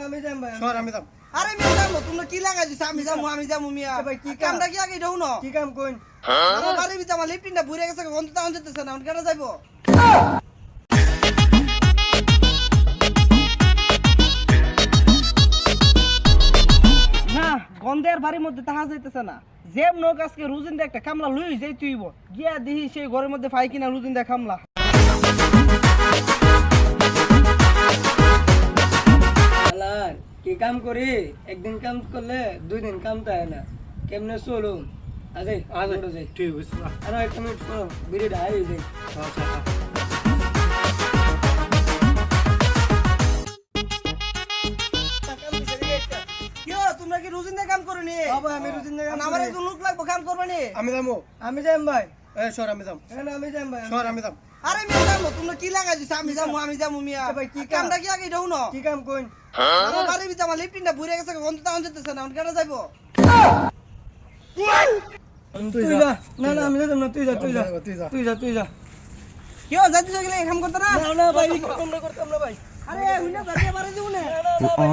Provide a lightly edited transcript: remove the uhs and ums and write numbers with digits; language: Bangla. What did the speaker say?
আমি যাম ভাই সর আমি যাম আরে মিয়া যাবো তোমরা কি লাগাই দিছ আমি যাবো মিয়া ভাই, কি কাম? কামটা কি আগে দাও না কি কাম কইন আমার বাড়ির ভিতরে আমার লিপটিনটা বুড়ে গেছে গন্ধ তাও যেতেছে না কেন যাইবো না গন্ধের বাড়ির মধ্যে তাহা যাইতেছে না যেম নোক আজকে রুজিন একটা কামলা লই যাই তুইব গিয়া দেখি সেই ঘরের মধ্যে পাই কিনা রুজিন দা কামলা আলার কি কাম করি একদিন কাম করলে দুই দিন কাম তো হয় না কেমনে চলুম আজে আজে যাই ঠিক আছে আরো একটা মিনিট করো বিড়ি ঢাই যাই তোমরা কি রুজিন দা কাম করো নি বাবা আমি রুজিন কাম আমার একজন লোক লাগবো কাম করবে নি আমি যাবো আমি যাম ভাই সর আমি যাম আমি যাম ভাই সর আমি যাম আরে মিয়া যাবো তোমরা কি লাগাই দিছ আমি যাবো মিয়া ভাই, কি কাম? কামটা কি আগে দাও না কি কাম কইন আমার বাড়ির ভিতরে আমার লিপটিনটা বুড়ে গেছে গন্ধ তাও যেতেছে না কেন যাইবো তুই যা না না আমি যাম না তুই যা তুই যা তুই যা তুই যা কেউ যাইতেছ গেলে কাম করতে না না না ভাই তোমরা করতাম না ভাই আরে হুইনা যাবে বাড়ি যাবো না না না ভাই